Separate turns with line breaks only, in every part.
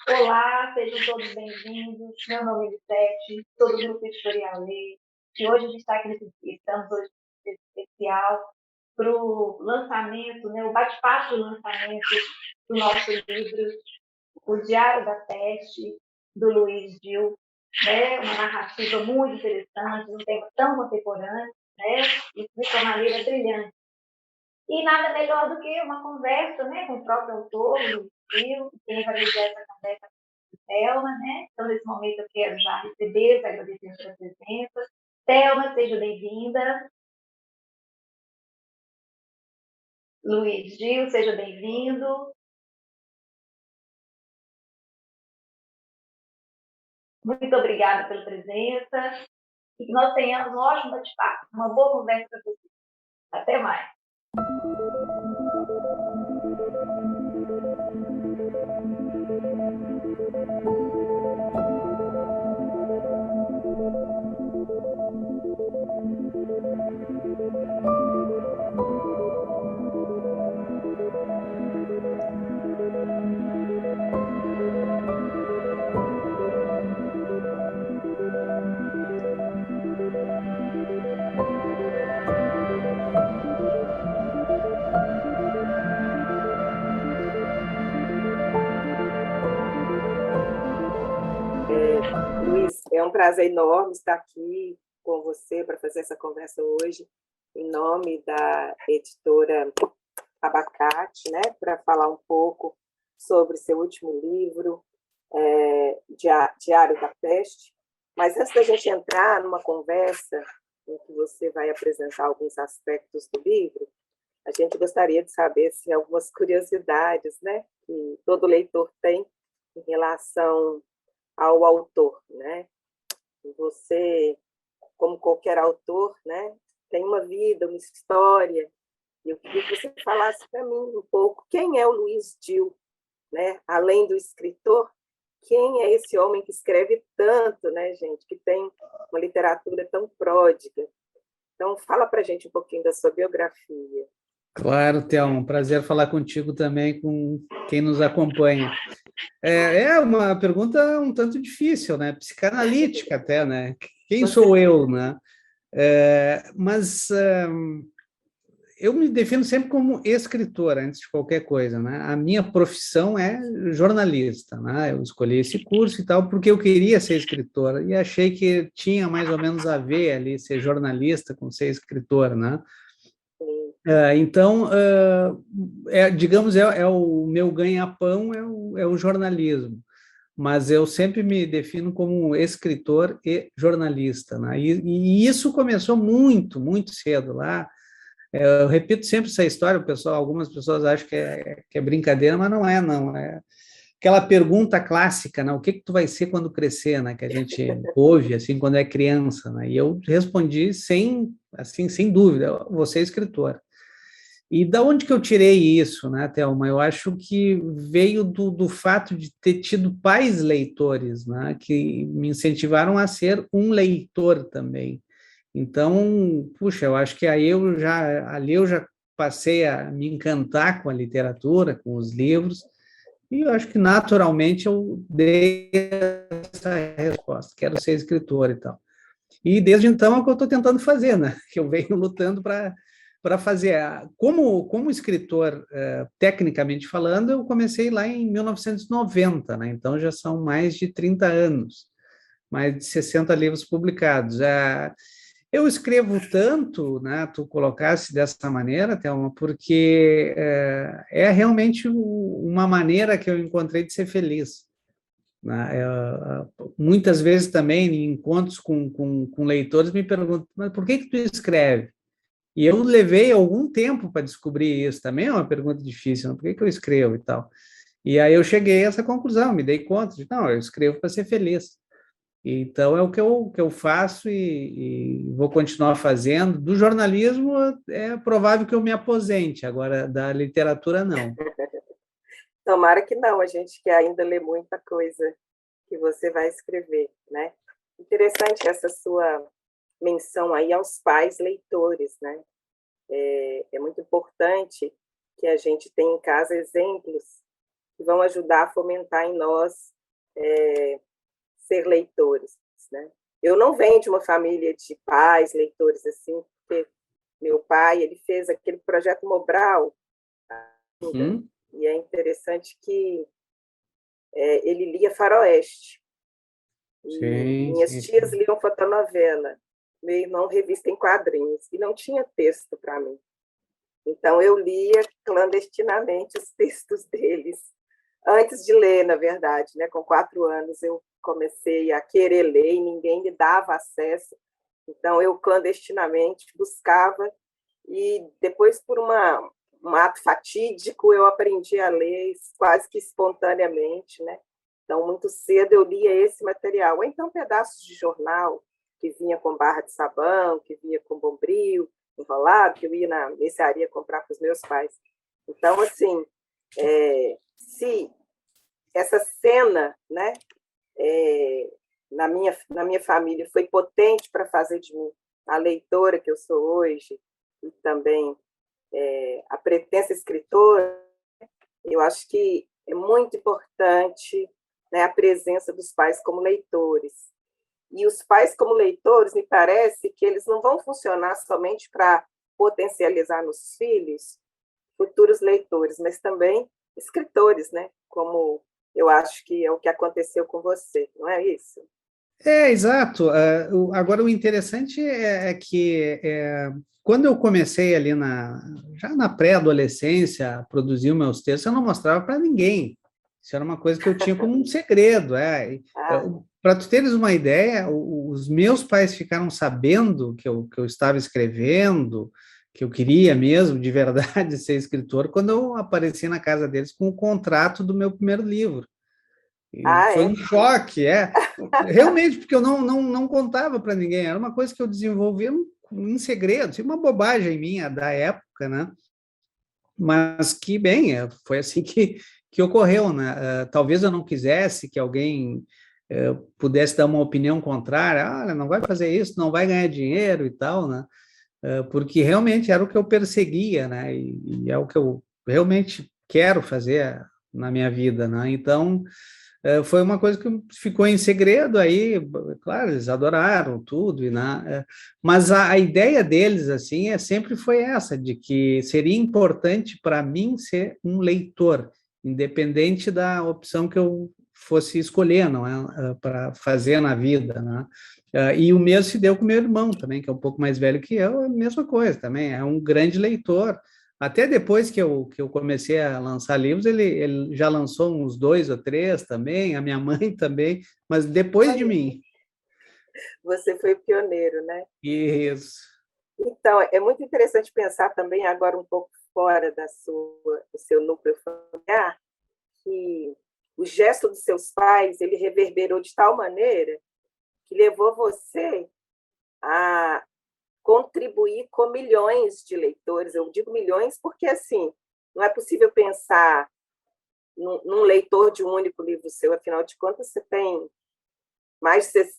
Olá, sejam todos bem-vindos. Meu nome é Lisete, sou do Grupo Editorial Lei, e hoje a gente está aqui estamos hoje nesse especial para o lançamento, né, o bate-papo do lançamento do nosso livro, O Diário da Peste, do Luiz Gil, né, uma narrativa muito interessante, um tema tão contemporâneo, né, e de uma maneira brilhante. E nada melhor do que uma conversa, né, com o próprio autor, o Gil, quem vai liderar essa conversa Thelma, né? Então, nesse momento, eu quero já receber, agradecer pela presença. Thelma, seja bem-vinda. Luiz Gil, seja bem-vindo. Muito obrigada pela presença. E que nós tenhamos um ótimo bate-papo, uma boa conversa para vocês. Até mais.
Luiz, é um prazer enorme estar aqui com você para fazer essa conversa hoje, em nome da editora Abacate, né, para falar um pouco sobre seu último livro, Diário da Peste. Mas antes da gente entrar numa conversa em que você vai apresentar alguns aspectos do livro, a gente gostaria de saber assim, algumas curiosidades, né, que todo leitor tem em relação ao autor, né? Você, como qualquer autor, né, tem uma vida, uma história. E eu queria que você falasse para mim um pouco quem é o Luiz Gil, né? Além do escritor, quem é esse homem que escreve tanto, né, gente, que tem uma literatura tão pródiga. Então, fala para a gente um pouquinho da sua biografia.
Claro, Thelma, um prazer falar contigo também, com quem nos acompanha. É uma pergunta um tanto difícil, né? Psicanalítica até, né? Quem sou eu, né? Mas eu me defino sempre como escritor, antes de qualquer coisa, né? A minha profissão é jornalista, né? Eu escolhi esse curso e tal porque eu queria ser escritora e achei que tinha mais ou menos a ver ali ser jornalista com ser escritor, né? Então, digamos, é o meu ganha-pão é o jornalismo, mas eu sempre me defino como escritor e jornalista, né? E isso começou muito, muito cedo lá. Eu repito sempre essa história, algumas pessoas acham que é brincadeira, mas não é, não. É aquela pergunta clássica, né? O que tu vai ser quando crescer, né? Que a gente ouve, assim, quando é criança, né? E eu respondi sem dúvida, vou ser escritor. E da onde que eu tirei isso, né, Thelma? Eu acho que veio do fato de ter tido pais leitores, né, que me incentivaram a ser um leitor também. Então, puxa, eu acho que ali eu já passei a me encantar com a literatura, com os livros, e eu acho que naturalmente eu dei essa resposta, quero ser escritor e tal. E desde então é o que eu estou tentando fazer, né? Que eu venho lutando para fazer. Como escritor, tecnicamente falando, eu comecei lá em 1990, né? Então já são mais de 30 anos, mais de 60 livros publicados. Eu escrevo tanto, né? Tu colocasse dessa maneira, Thelma, porque realmente uma maneira que eu encontrei de ser feliz, né? Muitas vezes também, em encontros com leitores, me perguntam, mas por que tu escreve? E eu levei algum tempo para descobrir isso, também é uma pergunta difícil, né? Por que eu escrevo e tal? E aí eu cheguei a essa conclusão, me dei conta de, não, eu escrevo para ser feliz. Então é o que eu faço e vou continuar fazendo. Do jornalismo é provável que eu me aposente, agora da literatura não.
Tomara que não, a gente quer ainda ler muita coisa que você vai escrever, né? Interessante essa sua menção aí aos pais leitores, né? É muito importante que a gente tenha em casa exemplos que vão ajudar a fomentar em nós ser leitores, né? Eu não venho de uma família de pais leitores assim, porque meu pai ele fez aquele projeto Mobral, e é interessante que ele lia faroeste. E minhas tias liam fotonovela, meu irmão revista em quadrinhos, e não tinha texto para mim. Então, eu lia clandestinamente os textos deles, antes de ler, na verdade, né? Com 4 anos, eu comecei a querer ler e ninguém me dava acesso. Então, eu clandestinamente buscava e depois, por um ato fatídico, eu aprendi a ler quase que espontaneamente, né? Então, muito cedo eu lia esse material. Ou então, pedaços de jornal que vinha com barra de sabão, que vinha com bombril enrolado, que eu ia na mercearia comprar para os meus pais. Então, assim, se essa cena, né, na minha família foi potente para fazer de mim a leitora que eu sou hoje e também a pretensa escritora, eu acho que é muito importante, né, a presença dos pais como leitores. E os pais como leitores, me parece que eles não vão funcionar somente para potencializar nos filhos futuros leitores, mas também escritores, né? Como eu acho que é o que aconteceu com você, não é isso?
Exato. Agora, o interessante é que quando eu comecei ali já na pré-adolescência a produzir os meus textos, eu não mostrava para ninguém. Isso era uma coisa que eu tinha como um segredo. Para tu teres uma ideia, os meus pais ficaram sabendo que eu estava escrevendo, que eu queria mesmo, de verdade, ser escritor, quando eu apareci na casa deles com o contrato do meu primeiro livro. Foi um choque, realmente, porque eu não contava para ninguém, era uma coisa que eu desenvolvia em segredo, uma bobagem minha da época, né? Mas que, bem, foi assim que ocorreu, né? Talvez eu não quisesse que alguém pudesse dar uma opinião contrária, olha, não vai fazer isso, não vai ganhar dinheiro e tal, né? Porque realmente era o que eu perseguia, né? E é o que eu realmente quero fazer na minha vida, né? Então, foi uma coisa que ficou em segredo aí, claro, eles adoraram tudo, né? Mas a ideia deles, assim, sempre foi essa, de que seria importante para mim ser um leitor, independente da opção que eu fosse escolher, não é? Para fazer na vida, né? E o mesmo se deu com meu irmão também, que é um pouco mais velho que eu, a mesma coisa também, é um grande leitor. Até depois que eu comecei a lançar livros, ele já lançou uns 2 ou 3 também, a minha mãe também, mas depois de mim.
Você foi pioneiro, né?
Isso.
Então, é muito interessante pensar também, agora um pouco fora do seu núcleo familiar, que o gesto dos seus pais, ele reverberou de tal maneira que levou você a contribuir com milhões de leitores. Eu digo milhões porque, assim, não é possível pensar num leitor de um único livro seu, afinal de contas, você tem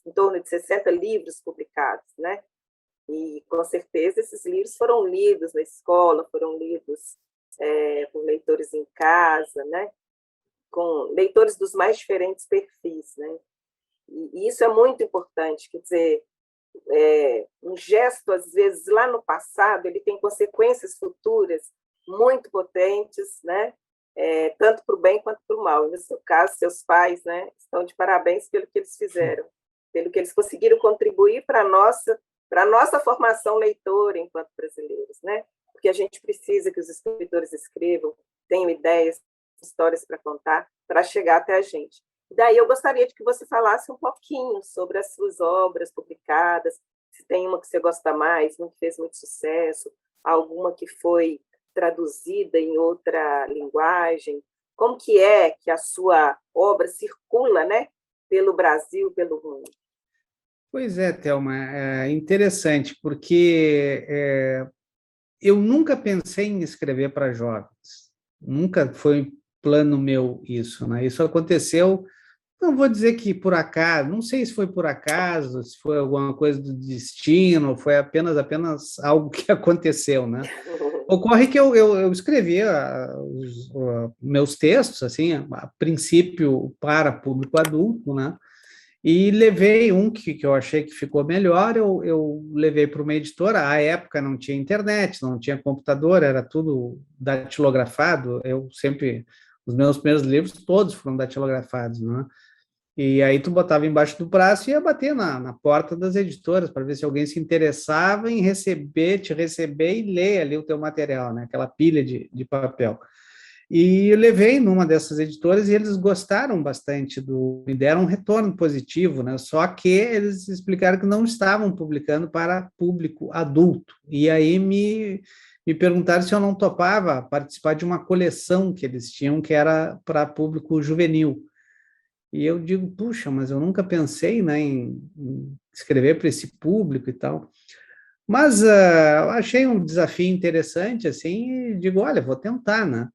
em torno de 60 livros publicados, né? E, com certeza, esses livros foram lidos na escola, foram lidos por leitores em casa, né? Com leitores dos mais diferentes perfis, né? E isso é muito importante, quer dizer, um gesto, às vezes, lá no passado, ele tem consequências futuras muito potentes, né? Tanto para o bem quanto para o mal. No seu caso, seus pais, né, estão de parabéns pelo que eles fizeram, pelo que eles conseguiram contribuir para a nossa formação leitora enquanto brasileiros, né? Porque a gente precisa que os escritores escrevam, tenham ideias, histórias para contar, para chegar até a gente. Daí eu gostaria de que você falasse um pouquinho sobre as suas obras publicadas, se tem uma que você gosta mais, uma que fez muito sucesso, alguma que foi traduzida em outra linguagem, como que a sua obra circula, né, pelo Brasil, pelo mundo?
Pois é, Thelma, é interessante, porque eu nunca pensei em escrever para jovens, nunca foi plano meu isso, né? Isso aconteceu. Não vou dizer que por acaso, não sei se foi por acaso, se foi alguma coisa do destino, foi apenas algo que aconteceu, né? Ocorre que eu escrevia os meus textos, assim, a princípio para público adulto, né? E levei um que eu achei que ficou melhor, eu levei para uma editora. À época não tinha internet, não tinha computador, era tudo datilografado. Os meus primeiros livros todos foram datilografados, né? E aí tu botava embaixo do braço e ia bater na porta das editoras para ver se alguém se interessava em te receber e ler ali o teu material, né? Aquela pilha de papel. E eu levei numa dessas editoras e eles gostaram bastante me deram um retorno positivo, né? Só que eles explicaram que não estavam publicando para público adulto. E aí me perguntaram se eu não topava participar de uma coleção que eles tinham, que era para público juvenil. E eu digo, puxa, mas eu nunca pensei, né, em escrever para esse público e tal. Mas achei um desafio interessante, assim, e digo, olha, vou tentar, né?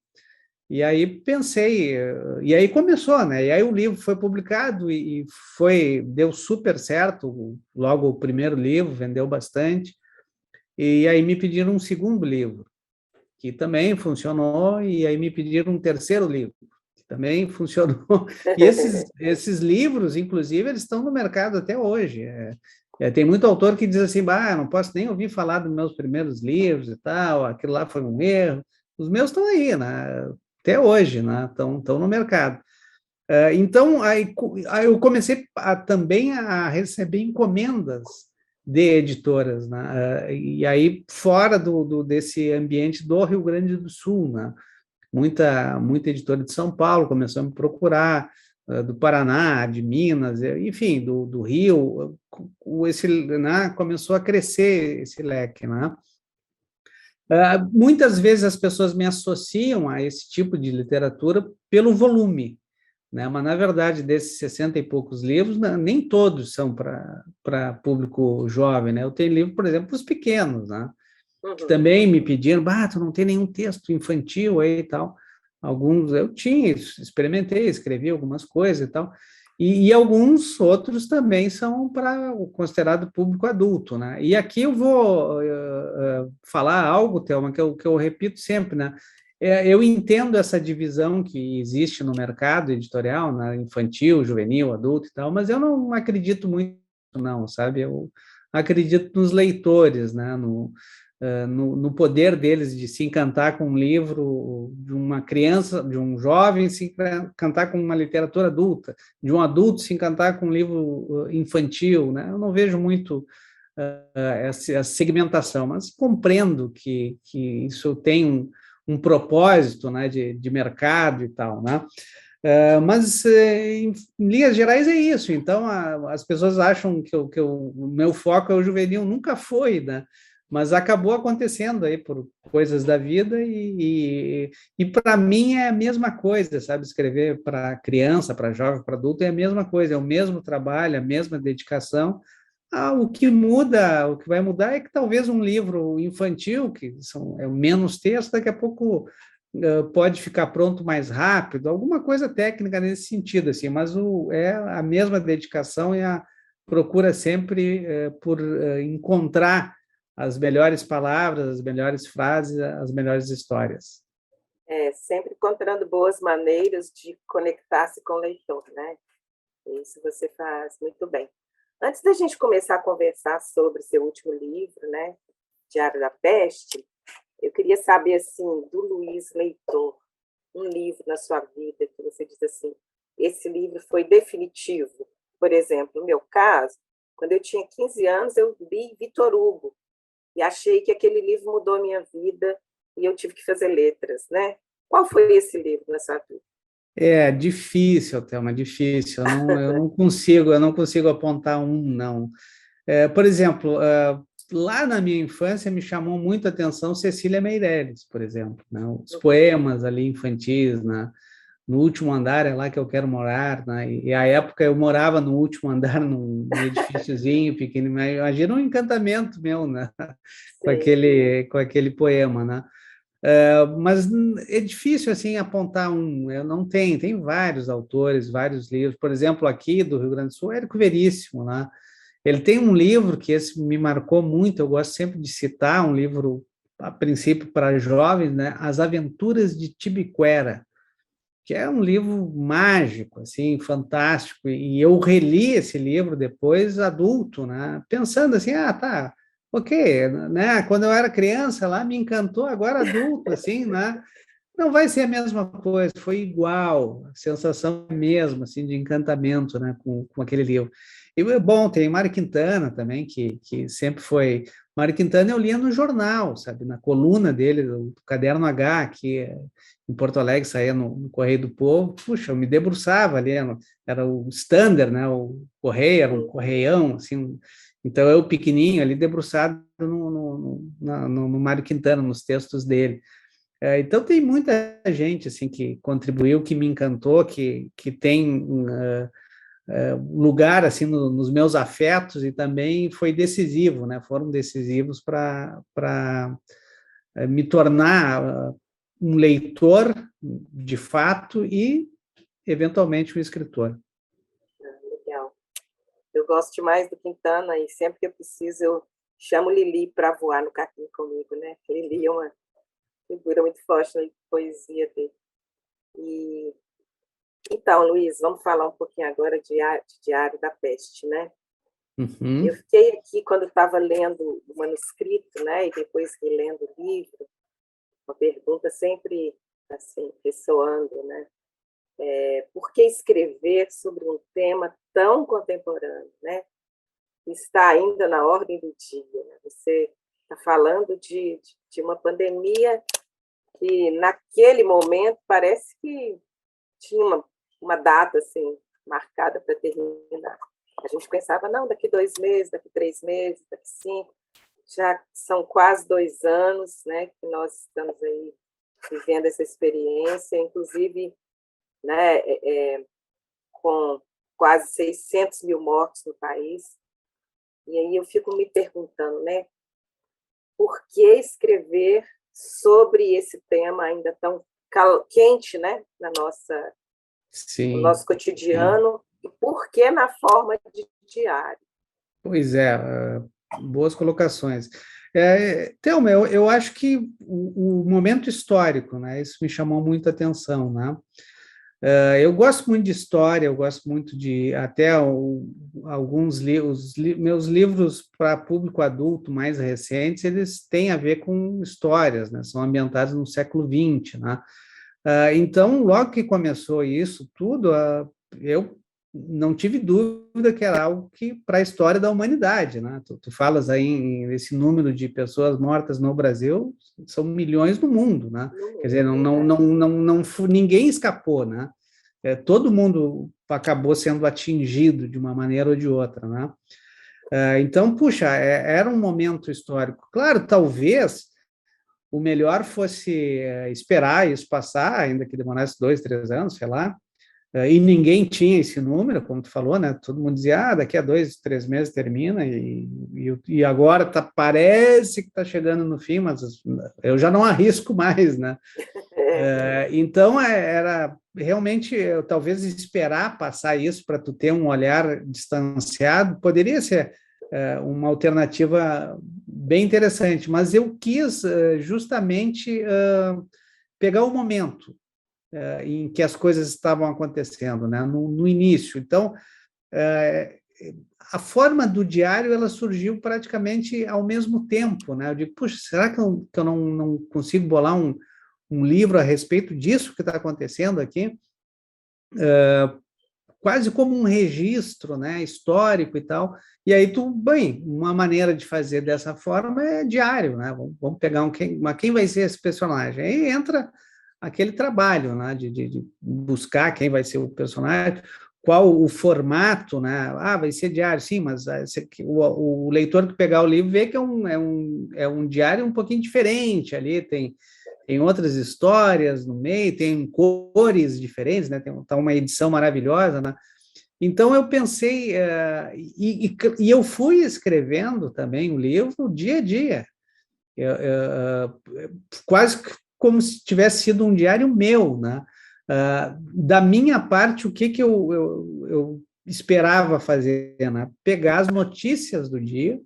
E aí pensei, e aí começou, né? E aí o livro foi publicado e deu super certo. Logo o primeiro livro vendeu bastante. E aí me pediram um segundo livro, que também funcionou, e aí me pediram um terceiro livro, que também funcionou. E esses livros, inclusive, eles estão no mercado até hoje. Tem muito autor que diz assim, bah, não posso nem ouvir falar dos meus primeiros livros e tal, aquilo lá foi um erro. Os meus estão aí, né? Até hoje, né? Estão no mercado. Então, aí eu comecei também a receber encomendas de editoras, né? E aí, fora desse ambiente do Rio Grande do Sul, né? Muita editora de São Paulo começou a me procurar, do Paraná, de Minas, enfim, do Rio, né? Começou a crescer esse leque, né? Muitas vezes as pessoas me associam a esse tipo de literatura pelo volume, né? Mas, na verdade, desses 60 e poucos livros, nem todos são para público jovem, né? Eu tenho livro, por exemplo, para os pequenos, né? Que também me pediram, tu não tem nenhum texto infantil aí e tal. Alguns eu tinha, experimentei, escrevi algumas coisas e tal. E alguns outros também são para o considerado público adulto, né? E aqui eu vou falar algo, Thelma, que eu repito sempre, né? Eu entendo essa divisão que existe no mercado editorial, né? Infantil, juvenil, adulto e tal, mas eu não acredito muito, não, sabe? Eu acredito nos leitores, né? No poder deles de se encantar com um livro de uma criança, de um jovem se encantar com uma literatura adulta, de um adulto se encantar com um livro infantil, né? Eu não vejo muito essa segmentação, mas compreendo que isso tem um propósito, né, de mercado e tal, né? Mas, em linhas gerais, é isso. Então, as pessoas acham que o meu foco é o juvenil, nunca foi, né? Mas acabou acontecendo aí por coisas da vida e para mim é a mesma coisa, sabe? Escrever para criança, para jovem, para adulto é a mesma coisa, é o mesmo trabalho, a mesma dedicação. O que muda, o que vai mudar é que talvez um livro infantil, que é menos texto, daqui a pouco pode ficar pronto mais rápido, alguma coisa técnica nesse sentido, assim, mas é a mesma dedicação e a procura sempre por encontrar as melhores palavras, as melhores frases, as melhores histórias.
Sempre encontrando boas maneiras de conectar-se com o leitor, né? Isso você faz muito bem. Antes da gente começar a conversar sobre seu último livro, né, Diário da Peste, eu queria saber, assim, do Luiz leitor, um livro na sua vida que você diz assim, esse livro foi definitivo. Por exemplo, no meu caso, quando eu tinha 15 anos, eu li Victor Hugo e achei que aquele livro mudou a minha vida e eu tive que fazer letras, né? Qual foi esse livro na sua vida?
É difícil, Thelma, difícil. Eu não consigo apontar um, não. Por exemplo, lá na minha infância me chamou muito a atenção Cecília Meirelles, por exemplo, né? Os poemas ali infantis, né? No último andar é lá que eu quero morar, né? E à época eu morava no último andar, num edifíciozinho pequeno, imagina um encantamento meu, né? Com aquele poema, né? Mas é difícil assim apontar um, eu não tenho, tem vários autores, vários livros, por exemplo, aqui do Rio Grande do Sul, Érico Veríssimo, né? Ele tem um livro que esse me marcou muito, eu gosto sempre de citar, um livro a princípio para jovens, né, As Aventuras de Tibiquera, que é um livro mágico, assim, fantástico, e eu reli esse livro depois adulto, né, pensando assim, tá, ok, né, quando eu era criança lá me encantou, agora adulto, assim, né, não vai ser a mesma coisa, foi igual, a sensação é a mesma, assim, de encantamento, né, com aquele livro. E, bom, tem Mário Quintana também, que sempre foi... Mário Quintana eu lia no jornal, sabe, na coluna dele, do Caderno H, que em Porto Alegre saía no Correio do Povo. Puxa, eu me debruçava ali, era o Standard, né, o Correio, era um correião, assim, então eu pequenininho ali, debruçado no Mário Quintana, nos textos dele. Então tem muita gente assim que contribuiu, que me encantou, que tem lugar assim nos meus afetos e também foi decisivo, né? Foram decisivos para me tornar um leitor de fato e eventualmente um escritor.
Legal. Eu gosto demais do Quintana e sempre que eu preciso eu chamo Lili para voar no carrinho comigo, né? Lili é uma figura muito forte na poesia dele. Então, Luiz, vamos falar um pouquinho agora de Diário da Peste, né?
Uhum.
Eu fiquei aqui, quando estava lendo o manuscrito, né, e depois relendo o livro, uma pergunta sempre assim, ressoando, né? Por que escrever sobre um tema tão contemporâneo, né? Que está ainda na ordem do dia, né? Você está falando de uma pandemia que, naquele momento, parece que tinha uma data assim, marcada para terminar. A gente pensava, não, daqui 2 meses, daqui 3 meses, daqui 5. Já são quase 2 anos, né, que nós estamos aí vivendo essa experiência, inclusive, né, com quase 600 mil mortos no país. E aí eu fico me perguntando, né, por que escrever sobre esse tema ainda tão quente, né, no nosso cotidiano, sim. E por que na forma de diário?
Pois é, boas colocações. Thelma, eu acho que o momento histórico, né, isso me chamou muita atenção, né? Eu gosto muito de história, eu gosto muito de até alguns livros, meus livros para público adulto mais recentes, eles têm a ver com histórias, né? São ambientados no século XX, né? Então, logo que começou isso tudo, eu não tive dúvida que era algo que para a história da humanidade, né? Tu falas aí nesse número de pessoas mortas no Brasil, são milhões no mundo, né? Quer dizer, ninguém escapou, né? Todo mundo acabou sendo atingido de uma maneira ou de outra, né? Então, puxa, era um momento histórico. Claro, talvez o melhor fosse esperar isso passar, ainda que demorasse 2, 3 anos, sei lá, e ninguém tinha esse número, como tu falou, né? Todo mundo dizia, daqui a 2, 3 meses termina, e agora parece que está chegando no fim, mas eu já não arrisco mais, né? Então, era realmente, talvez esperar passar isso para tu ter um olhar distanciado, poderia ser uma alternativa bem interessante, mas eu quis justamente pegar o momento em que as coisas estavam acontecendo, né? No início. Então, a forma do diário ela surgiu praticamente ao mesmo tempo, né? Eu digo, puxa, será que eu não consigo bolar um livro a respeito disso que está acontecendo aqui? Quase como um registro, né, histórico e tal. E aí uma maneira de fazer dessa forma é diário, né? Vamos pegar quem vai ser esse personagem. Aí entra aquele trabalho, né, de buscar quem vai ser o personagem, qual o formato, né? Vai ser diário, sim, mas o leitor que pegar o livro vê que é um diário um pouquinho diferente ali, tem outras histórias no meio, tem cores diferentes, né? Tá uma edição maravilhosa, né? Então eu pensei, e eu fui escrevendo também o livro dia a dia, quase como se tivesse sido um diário meu, né? Da minha parte, o que eu esperava fazer, né? Pegar as notícias do dia,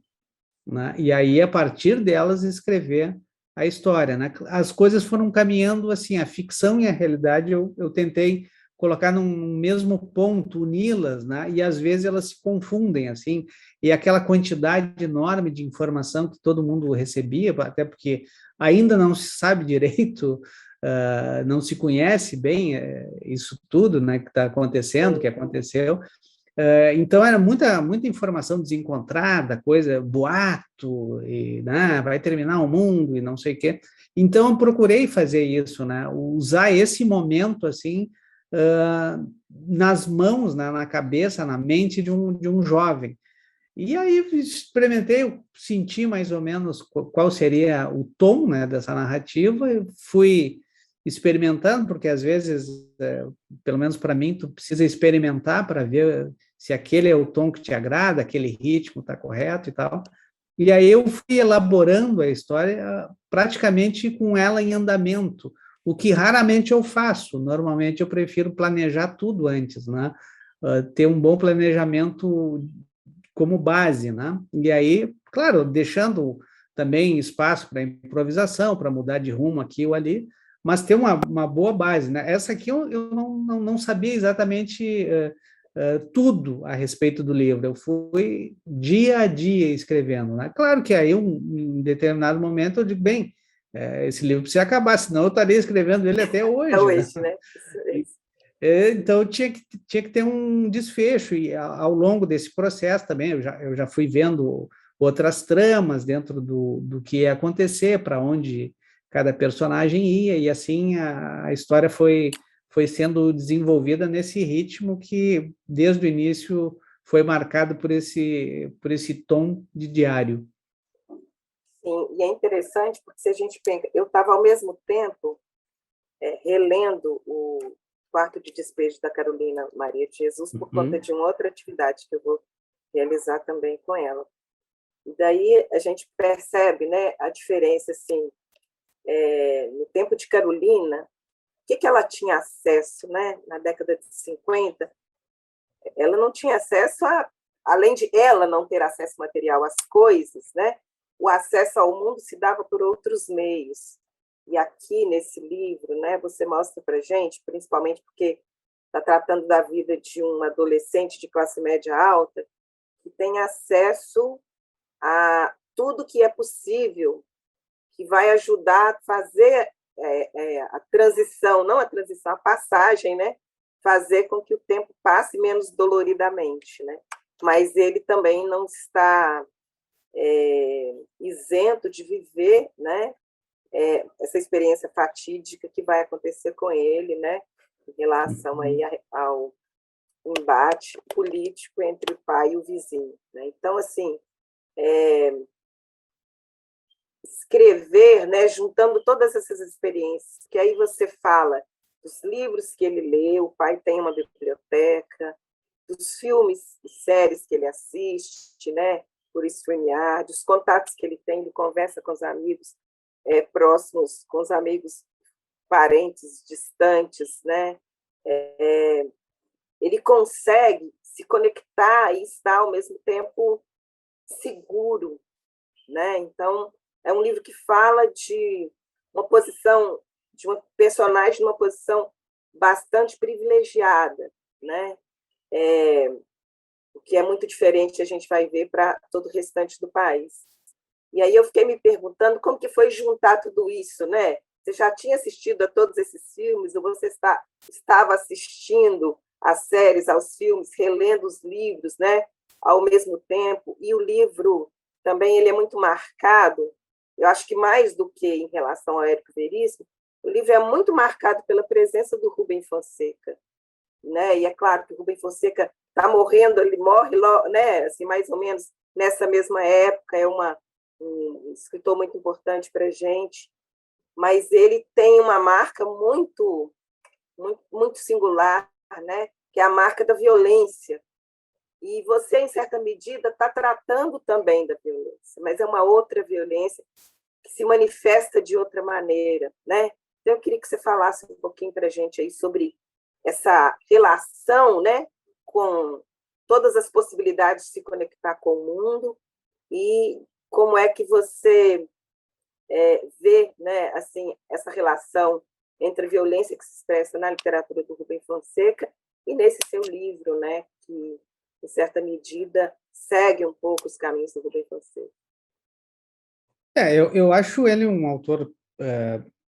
né? E aí, a partir delas, escrever a história, né? As coisas foram caminhando assim, a ficção e a realidade eu tentei colocar num mesmo ponto, uni-las, né? E às vezes elas se confundem, assim, e aquela quantidade enorme de informação que todo mundo recebia, até porque ainda não se sabe direito, não se conhece bem isso tudo, né, que está acontecendo, que aconteceu. Então era muita informação desencontrada, coisa, boato, e, né, vai terminar o mundo e não sei o quê. Então eu procurei fazer isso, né, usar esse momento assim nas mãos, né, na cabeça, na mente de um jovem. E aí experimentei, eu senti mais ou menos qual seria o tom, né, dessa narrativa, e fui experimentando, porque às vezes, pelo menos para mim, tu precisa experimentar para ver se aquele é o tom que te agrada, aquele ritmo está correto e tal. E aí eu fui elaborando a história praticamente com ela em andamento, o que raramente eu faço. Normalmente eu prefiro planejar tudo antes, né? Ter um bom planejamento como base, né? E aí, claro, deixando também espaço para improvisação, para mudar de rumo aqui ou ali, mas ter uma boa base, né? Essa aqui eu não sabia exatamente tudo a respeito do livro, eu fui dia a dia escrevendo, né? Claro que aí, em determinado momento, eu digo, bem, esse livro precisa acabar, senão eu estaria escrevendo ele até hoje, né?
Hoje, né? Isso.
Então, tinha que ter um desfecho, e ao longo desse processo também, eu já fui vendo outras tramas dentro do que ia acontecer, para onde cada personagem ia, e assim a história foi sendo desenvolvida nesse ritmo que, desde o início, foi marcado por esse tom de diário.
Sim, e é interessante porque se a gente pensa, eu estava ao mesmo tempo relendo o Quarto de Despejo da Carolina Maria de Jesus por conta de uma outra atividade que eu vou realizar também com ela. E daí a gente percebe, né, a diferença, assim, no tempo de Carolina, o que ela tinha acesso, né, na década de 50, ela não tinha acesso além de ela não ter acesso material às coisas, né, o acesso ao mundo se dava por outros meios. E aqui nesse livro, né, você mostra para a gente, principalmente porque está tratando da vida de um adolescente de classe média alta, que tem acesso a tudo que é possível, que vai ajudar a fazer a transição, não a transição, a passagem, né? Fazer com que o tempo passe menos doloridamente, né? Mas ele também não está isento de viver, né? Essa experiência fatídica que vai acontecer com ele, né? Em relação aí ao embate político entre o pai e o vizinho, né? Então, assim, escrever, né, juntando todas essas experiências, que aí você fala dos livros que ele leu, o pai tem uma biblioteca, dos filmes e séries que ele assiste, né, por StreamYard, dos contatos que ele tem, ele conversa com os amigos próximos, com os amigos parentes distantes, né, ele consegue se conectar e estar ao mesmo tempo seguro, né? Então, é um livro que fala de uma posição, de uma personagem numa posição bastante privilegiada, né? O que é muito diferente, a gente vai ver para todo o restante do país. E aí eu fiquei me perguntando como que foi juntar tudo isso, né? Você já tinha assistido a todos esses filmes, ou você estava assistindo às séries, aos filmes, relendo os livros, né? Ao mesmo tempo, e o livro também ele é muito marcado, eu acho que mais do que em relação ao Érico Veríssimo, o livro é muito marcado pela presença do Rubem Fonseca, né? E é claro que o Rubem Fonseca está morrendo, ele morre, né? Assim, mais ou menos nessa mesma época, é um escritor muito importante para a gente, mas ele tem uma marca muito, muito, muito singular, né? Que é a marca da violência. E você, em certa medida, está tratando também da violência, mas é uma outra violência que se manifesta de outra maneira, né? Então, eu queria que você falasse um pouquinho para a gente aí sobre essa relação, né, com todas as possibilidades de se conectar com o mundo e como é que você ver, né, assim, essa relação entre a violência que se expressa na literatura do Rubem Fonseca e nesse seu livro, né, que, em certa medida, segue um pouco os caminhos do Rubem Fonseca.
Eu acho ele um autor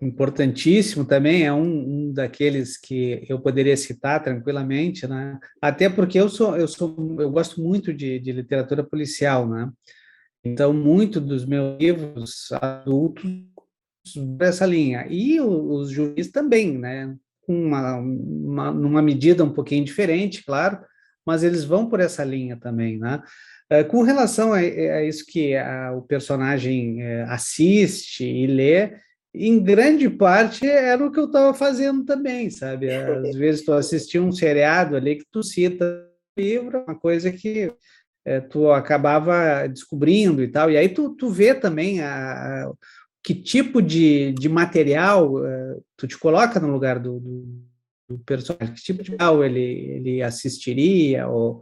importantíssimo também, é um daqueles que eu poderia citar tranquilamente, né? Até porque eu gosto muito de literatura policial, né? Então, muito dos meus livros adultos por essa linha. E os juízes também, né? Numa medida um pouquinho diferente, claro, mas eles vão por essa linha também, né? Com relação a isso que o personagem assiste e lê, em grande parte era o que eu estava fazendo também, sabe? Às vezes tu assistia um seriado ali que tu cita no livro, uma coisa que tu acabava descobrindo e tal, e aí tu vê também que tipo de material tu te coloca no lugar do personagem, que tipo de material ele assistiria, ou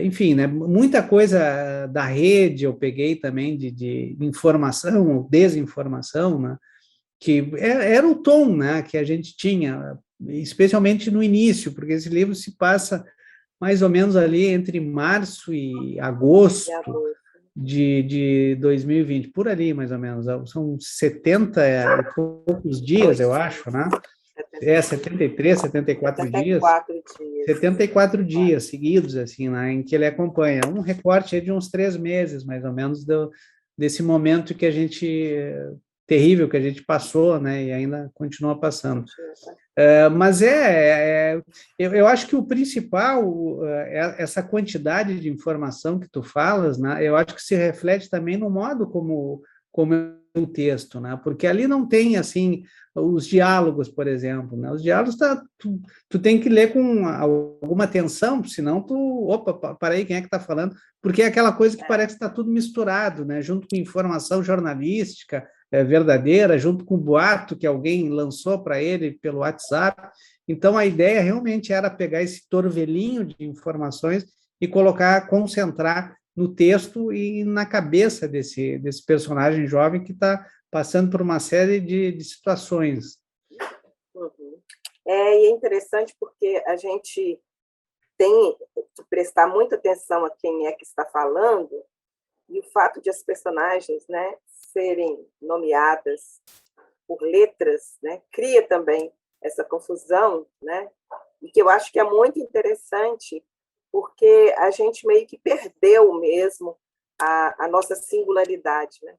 enfim, né, muita coisa da rede eu peguei também de informação ou desinformação, né, que era o tom, né, que a gente tinha, especialmente no início, porque esse livro se passa mais ou menos ali entre março e agosto de 2020, por ali mais ou menos, são 70 e poucos dias, eu acho, né? 73, 74 dias. 74 dias seguidos, assim, né, em que ele acompanha um recorte de uns 3 meses, mais ou menos, desse momento que a gente terrível que a gente passou, né, e ainda continua passando. Mas eu acho que o principal é essa quantidade de informação que tu falas, né, eu acho que se reflete também no modo como é o texto, né, porque ali não tem, assim, os diálogos, por exemplo, né, os diálogos tu tem que ler com alguma atenção, senão opa, para aí, quem é que está falando? Porque é aquela coisa que parece que está tudo misturado, né, junto com informação jornalística, verdadeira, junto com o boato que alguém lançou para ele pelo WhatsApp. Então, a ideia realmente era pegar esse torvelinho de informações e concentrar no texto e na cabeça desse personagem jovem que está passando por uma série de situações.
Uhum. E é interessante porque a gente tem que prestar muita atenção a quem é que está falando, e o fato de as personagens, né, serem nomeadas por letras, né, cria também essa confusão, né, e que eu acho que é muito interessante, porque a gente meio que perdeu mesmo a nossa singularidade, né,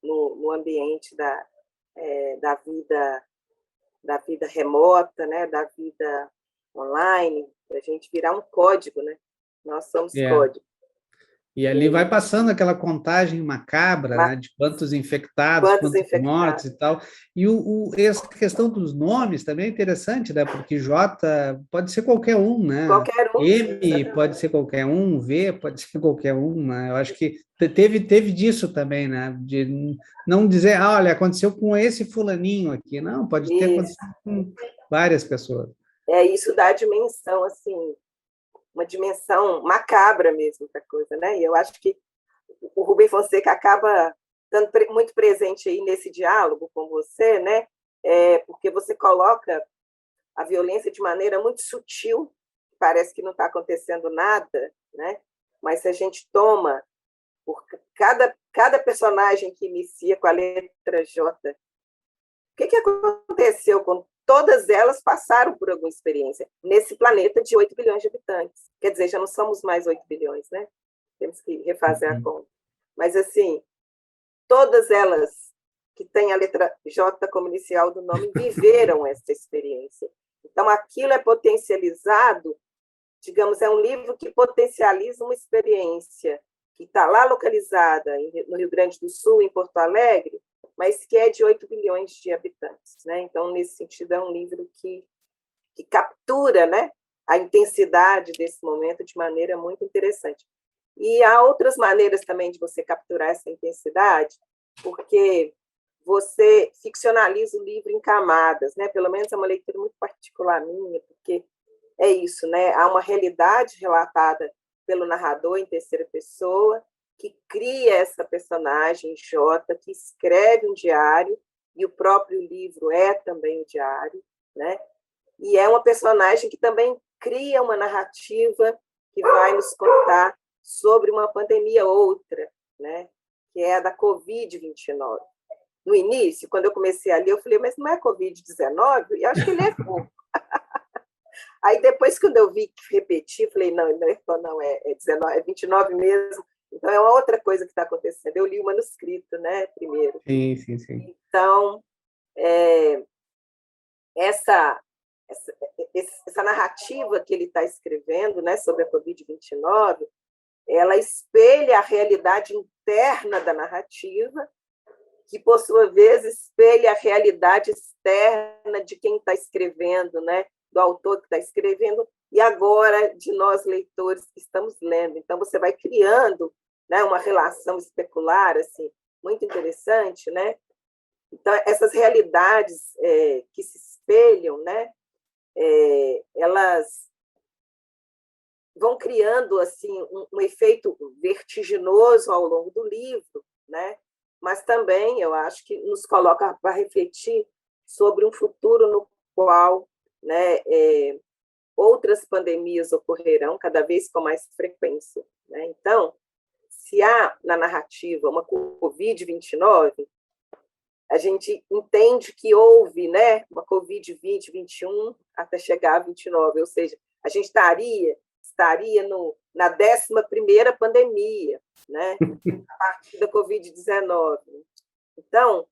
no ambiente da vida remota, né, da vida online, para a gente virar um código, né? Nós somos código.
E ali vai passando aquela contagem macabra, né, de quantos infectados, quantos mortos e tal. E essa questão dos nomes também é interessante, né? Porque J pode ser qualquer um, né?
Qualquer um.
M pode ser qualquer um, V pode ser qualquer um, né? Eu acho que teve disso também, né? De não dizer, olha, aconteceu com esse fulaninho aqui. Não, pode ter acontecido com várias pessoas.
Isso dá a dimensão, assim, uma dimensão macabra mesmo para a coisa, né? E eu acho que o Rubem Fonseca acaba estando muito presente aí nesse diálogo com você, né? Porque você coloca a violência de maneira muito sutil, parece que não está acontecendo nada, né? Mas se a gente toma por cada personagem que inicia com a letra J, o que aconteceu com todas elas passaram por alguma experiência nesse planeta de 8 bilhões de habitantes. Quer dizer, já não somos mais 8 bilhões, né? Temos que refazer a conta. Mas, assim, todas elas que têm a letra J como inicial do nome viveram essa experiência. Então, aquilo é potencializado, digamos, é um livro que potencializa uma experiência que está lá localizada no Rio Grande do Sul, em Porto Alegre, mas que é de 8 bilhões de habitantes, né? Então, nesse sentido, é um livro que captura, né, a intensidade desse momento de maneira muito interessante. E há outras maneiras também de você capturar essa intensidade, porque você ficcionaliza o livro em camadas, né? Pelo menos é uma leitura muito particular minha, porque é isso, né? Há uma realidade relatada pelo narrador em terceira pessoa, que cria essa personagem, Jota, que escreve um diário, e o próprio livro é também o diário, né? E é uma personagem que também cria uma narrativa que vai nos contar sobre uma pandemia outra, né? Que é a da Covid-29. No início, quando eu comecei a ler, eu falei, mas não é Covid-19? Eu acho que ele é pouco. Aí depois, quando eu vi que repetir, falei, não, é 19, é 29 mesmo. Então, é uma outra coisa que está acontecendo. Eu li o manuscrito, né, primeiro.
Sim.
Então, essa narrativa que ele está escrevendo, né, sobre a Covid-29, ela espelha a realidade interna da narrativa, que, por sua vez, espelha a realidade externa de quem está escrevendo, né, do autor que está escrevendo, e agora de nós, leitores, que estamos lendo. Então, você vai criando, né, uma relação especular assim, muito interessante, né? Então, essas realidades que se espelham, né, elas vão criando assim um efeito vertiginoso ao longo do livro, né? Mas também eu acho que nos coloca para refletir sobre um futuro no qual, né, outras pandemias ocorrerão cada vez com mais frequência, né? Então, se há na narrativa uma Covid-29, a gente entende que houve, né, uma Covid-20, 21, até chegar a 29, ou seja, a gente estaria na 11ª pandemia, né, a partir da Covid-19. Então,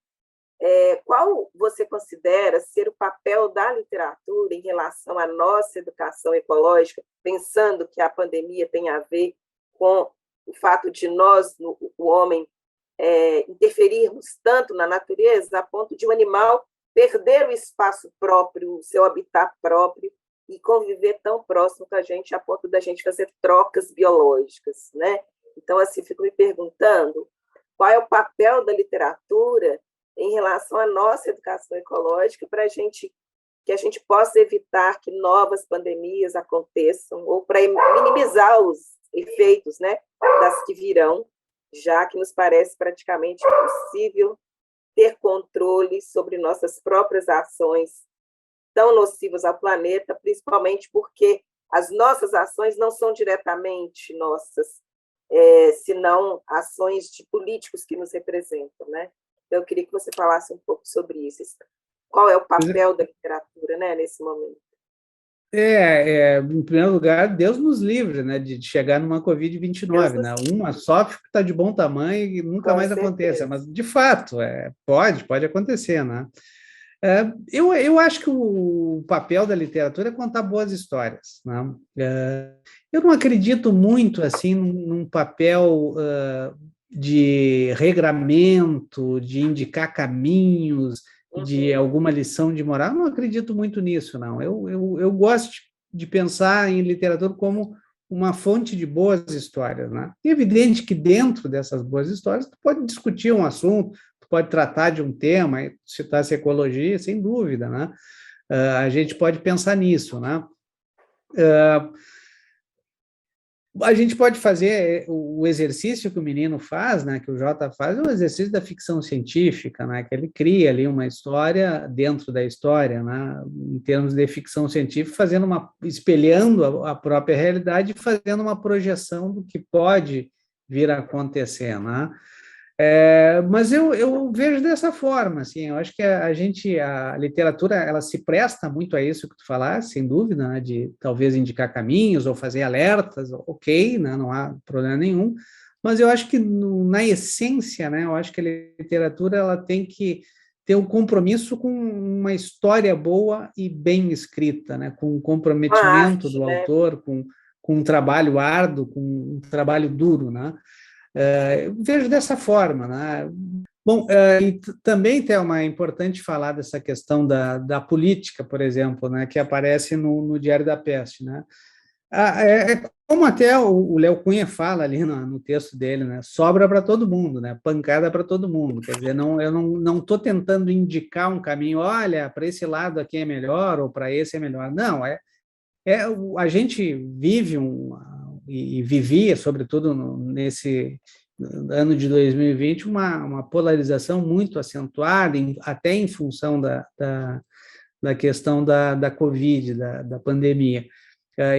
qual você considera ser o papel da literatura em relação à nossa educação ecológica, pensando que a pandemia tem a ver com o fato de nós, o homem, interferirmos tanto na natureza a ponto de o animal perder o espaço próprio, o seu habitat próprio, e conviver tão próximo com a gente a ponto da gente fazer trocas biológicas, né? Então, assim, fico me perguntando qual é o papel da literatura em relação à nossa educação ecológica para que a gente possa evitar que novas pandemias aconteçam ou para minimizar os efeitos, né, das que virão, já que nos parece praticamente impossível ter controle sobre nossas próprias ações tão nocivas ao planeta, principalmente porque as nossas ações não são diretamente nossas, senão ações de políticos que nos representam, né? Eu queria que você falasse um pouco sobre isso. Qual é o papel da literatura, né, nesse momento?
Em primeiro lugar, Deus nos livre, né, de chegar numa Covid-29, né? Uma só está de bom tamanho e nunca mais aconteça, mas de fato, pode acontecer, né? Eu acho que o papel da literatura é contar boas histórias, né? Eu não acredito muito assim num papel de regramento, de indicar caminhos, de alguma lição de moral. Não acredito muito nisso, não. Eu gosto de pensar em literatura como uma fonte de boas histórias, né? É evidente que dentro dessas boas histórias tu pode discutir um assunto, tu pode tratar de um tema, citar-se ecologia, sem dúvida, né? A gente pode pensar nisso, né? A gente pode fazer o exercício que o menino faz, né, que o Jota faz, é o exercício da ficção científica, né, que ele cria ali uma história dentro da história, né, em termos de ficção científica, espelhando a própria realidade e fazendo uma projeção do que pode vir a acontecer, né? Mas eu vejo dessa forma, assim, eu acho que a literatura, ela se presta muito a isso que tu falaste, sem dúvida, né, de talvez indicar caminhos ou fazer alertas, ok, né, não há problema nenhum, mas eu acho que na essência, né, eu acho que a literatura ela tem que ter um compromisso com uma história boa e bem escrita, né, com o comprometimento do autor, com um trabalho árduo, com um trabalho duro, né? Eu vejo dessa forma, né? Bom, e também, Thelma, é importante falar dessa questão da política, por exemplo, né, que aparece no Diário da Peste, né? Como até o Léo Cunha fala ali no texto dele, né? Sobra para todo mundo, né? Pancada para todo mundo. Quer dizer, eu não estou tentando indicar um caminho, olha, para esse lado aqui é melhor ou para esse é melhor. Não, a gente vive e vivia, sobretudo ano de 2020, uma polarização muito acentuada, até em função da questão da Covid, da pandemia.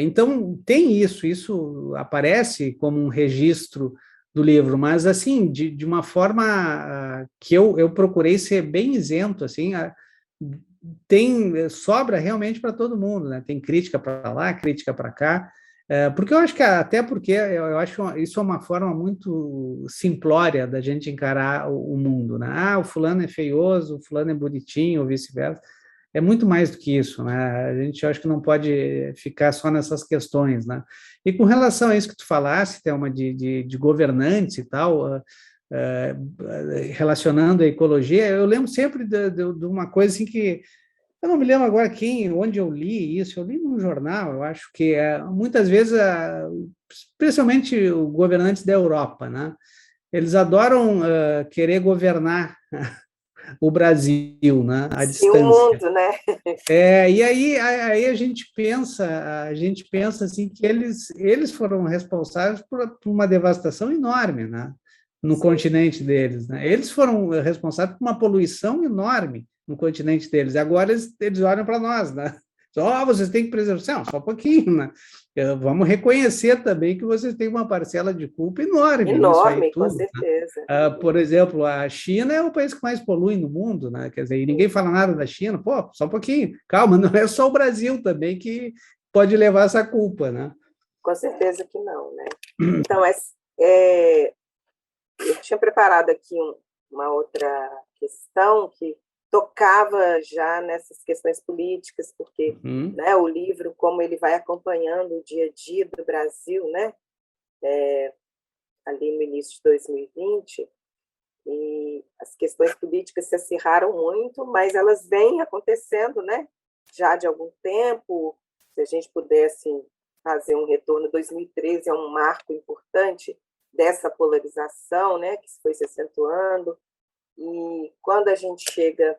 Então, tem isso aparece como um registro do livro, mas, assim, de uma forma que eu procurei ser bem isento, assim, sobra realmente para todo mundo, né? Tem crítica para lá, crítica para cá, porque eu acho que, até porque eu acho isso é uma forma muito simplória da gente encarar o mundo, né? O fulano é feioso, o fulano é bonitinho, ou vice-versa. É muito mais do que isso, né? A gente acho que não pode ficar só nessas questões, né? E com relação a isso que tu falaste, Thelma, de governantes e tal, relacionando a ecologia, eu lembro sempre de uma coisa assim que eu não me lembro agora onde eu li isso. Eu li num jornal, eu acho que muitas vezes, especialmente os governantes da Europa, né? Eles adoram querer governar o Brasil, né? À
Sim, o
distância.
mundo, né?
E aí a gente pensa assim que eles foram responsáveis por uma devastação enorme, né? No continente deles, né? Eles foram responsáveis por uma poluição enorme no continente deles. Agora eles olham para nós, né? Vocês têm que preservar, só um pouquinho, né? Vamos reconhecer também que vocês têm uma parcela de culpa enorme nisso aí
Enorme, com
tudo, né?
certeza.
Por exemplo, a China é o país que mais polui no mundo, né? Quer dizer, e ninguém fala nada da China. Pô, só um pouquinho, calma, não é só o Brasil também que pode levar essa culpa, né?
Com certeza que não, né? Então, eu tinha preparado aqui uma outra questão que tocava já nessas questões políticas, porque né, o livro, como ele vai acompanhando o dia a dia do Brasil, né? Ali no início de 2020, e as questões políticas se acirraram muito, mas elas vêm acontecendo, né? Já de algum tempo. Se a gente pudesse fazer um retorno, 2013 é um marco importante dessa polarização, né, que foi se acentuando, e quando a gente chega,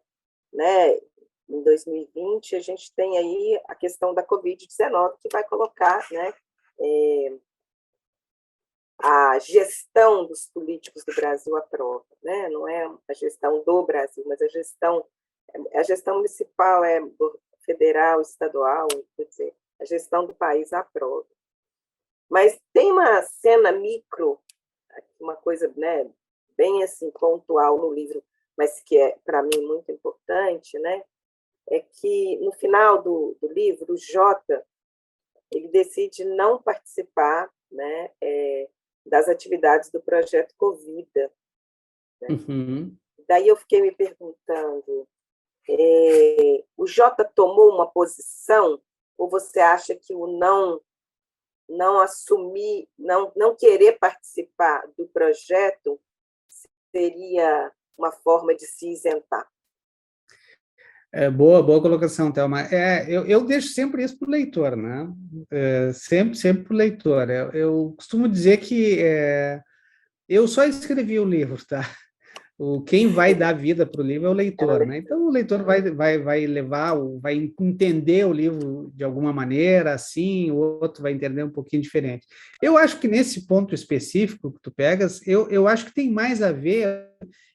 né, em 2020, a gente tem aí a questão da Covid-19, que vai colocar, né, a gestão dos políticos do Brasil à prova, né? Não é a gestão do Brasil, mas a gestão municipal, federal, estadual, quer dizer, a gestão do país à prova. Mas tem uma cena micro, uma coisa, né, bem assim pontual no livro, mas que é para mim muito importante, né? É que no final do livro o Jota ele decide não participar, né, das atividades do projeto Covida. Né? Daí eu fiquei me perguntando, o Jota tomou uma posição, ou você acha que o não assumir, não querer participar do projeto seria uma forma de se isentar?
Boa colocação, Thelma. Eu deixo sempre isso para o leitor, né? Sempre para o leitor. Eu costumo dizer que eu só escrevi o livro, tá? Quem vai dar vida para o livro é o leitor, né? Então, o leitor vai levar, vai entender o livro de alguma maneira, assim, o outro vai entender um pouquinho diferente. Eu acho que nesse ponto específico que tu pegas, eu acho que tem mais a ver.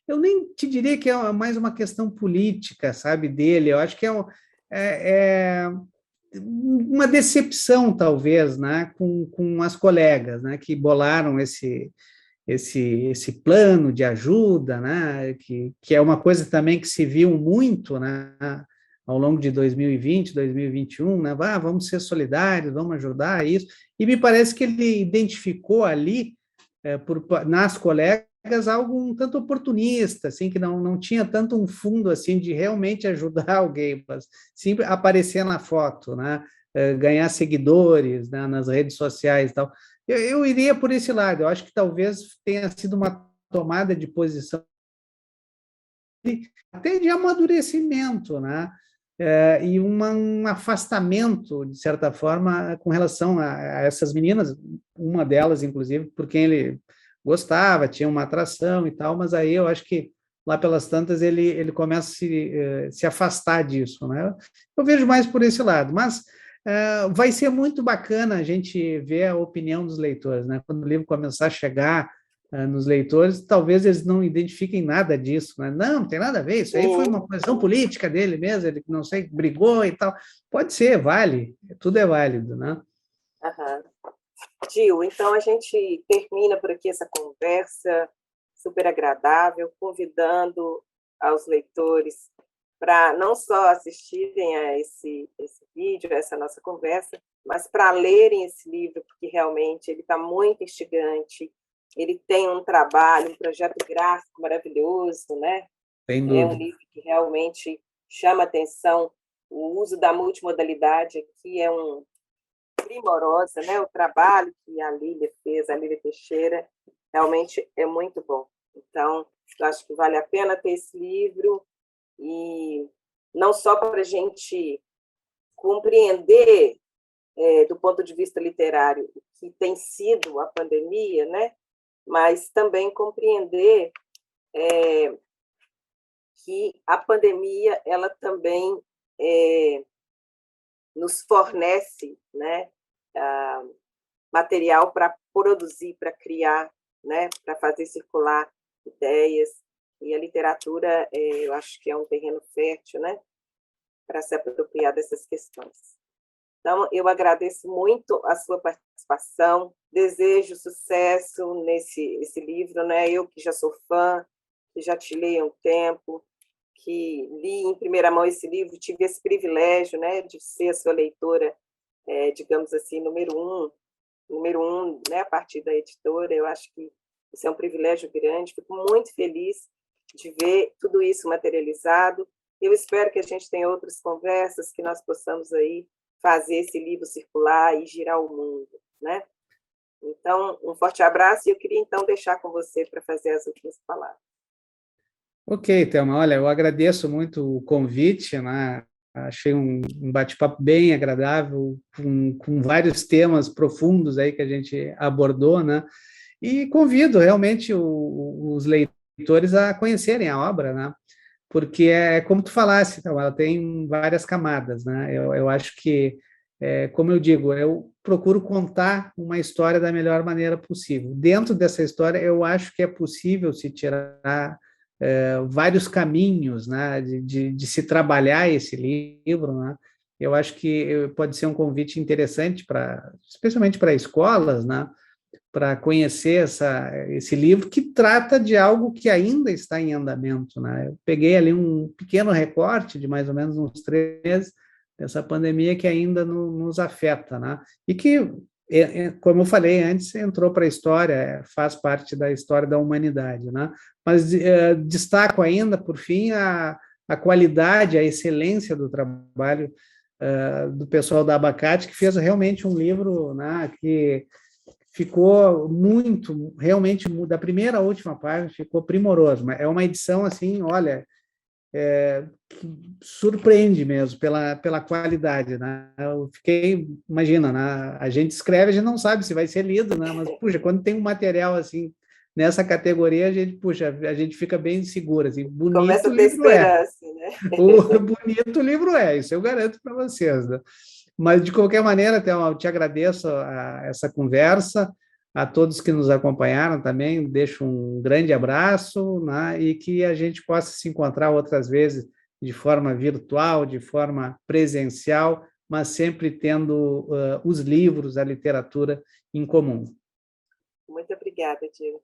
Eu nem te diria que é mais uma questão política, sabe, dele. Eu acho que é uma decepção, talvez, né, com as colegas, né, que bolaram esse plano de ajuda, né, que é uma coisa também que se viu muito, né, ao longo de 2020, 2021, né, vamos ser solidários, vamos ajudar isso, e me parece que ele identificou ali, nas colegas, algo um tanto oportunista, assim, que não tinha tanto um fundo assim de realmente ajudar alguém, mas sim aparecer na foto, né, ganhar seguidores, né, nas redes sociais e tal. Eu iria por esse lado. Eu acho que talvez tenha sido uma tomada de posição até de amadurecimento, né? E um afastamento, de certa forma, com relação a essas meninas, uma delas, inclusive, por quem ele gostava, tinha uma atração e tal, mas aí eu acho que lá pelas tantas ele começa a se afastar disso, né? Eu vejo mais por esse lado, mas vai ser muito bacana a gente ver a opinião dos leitores, né? Quando o livro começar a chegar nos leitores, talvez eles não identifiquem nada disso, né? Não, não tem nada a ver, isso aí foi uma posição política dele mesmo, ele não sei, brigou e tal. Pode ser, vale, tudo é válido, né?
Aham. Gil, então a gente termina por aqui essa conversa super agradável, convidando aos leitores para não só assistirem a esse vídeo, a essa nossa conversa, mas para lerem esse livro, porque realmente ele está muito instigante, ele tem um trabalho, um projeto gráfico maravilhoso, né?
Sem
É um
dúvida.
livro que realmente chama atenção. O uso da multimodalidade aqui é primorosa, né? O trabalho que a Lília fez, a Lília Teixeira, realmente é muito bom. Então, eu acho que vale a pena ter esse livro, e não só para a gente compreender, do ponto de vista literário, o que tem sido a pandemia, né? Mas também compreender que a pandemia ela também nos fornece, né, material para produzir, para criar, né, para fazer circular ideias, e a literatura, eu acho que é um terreno fértil, né, para se apropriar dessas questões. Então, eu agradeço muito a sua participação, desejo sucesso nesse livro, né? Eu que já sou fã, que já te leio há um tempo, que li em primeira mão esse livro, tive esse privilégio, né, de ser a sua leitora, digamos assim, número um, né, a partir da editora. Eu acho que isso é um privilégio grande, fico muito feliz de ver tudo isso materializado. Eu espero que a gente tenha outras conversas, que nós possamos aí fazer esse livro circular e girar o mundo, né? Então, um forte abraço, e eu queria então deixar com você para fazer as últimas palavras.
Ok, Thelma, olha, eu agradeço muito o convite, né? Achei um bate-papo bem agradável, com vários temas profundos aí que a gente abordou, né? E convido realmente os leitores a conhecerem a obra, né? Porque é como tu falasse, então, ela tem várias camadas, né? Eu acho que, como eu digo, eu procuro contar uma história da melhor maneira possível. Dentro dessa história, eu acho que é possível se tirar vários caminhos, né, de se trabalhar esse livro, né? Eu acho que pode ser um convite interessante especialmente para escolas, né, para conhecer esse livro que trata de algo que ainda está em andamento, né? Eu peguei ali um pequeno recorte de mais ou menos uns 3 meses dessa pandemia que ainda nos afeta, né? E que, como eu falei antes, entrou para a história, faz parte da história da humanidade, né? Mas destaco ainda, por fim, a qualidade, a excelência do trabalho do pessoal da Abacate, que fez realmente um livro, né, que ficou realmente, da primeira à última página, ficou primoroso. Mas é uma edição, assim, olha, que surpreende mesmo pela qualidade, né? Eu fiquei, imagina, né? A gente escreve, a gente não sabe se vai ser lido, né? Mas, puxa, quando tem um material assim, nessa categoria, a gente fica bem seguro, assim,
Começa
bonito
a
o
ter
livro é.
esperança, né?
O bonito o livro é, isso eu garanto para vocês, né? Mas, de qualquer maneira, Thelma, eu te agradeço essa conversa, a todos que nos acompanharam também, deixo um grande abraço, né, e que a gente possa se encontrar outras vezes de forma virtual, de forma presencial, mas sempre tendo os livros, a literatura em comum.
Muito obrigada, Diego.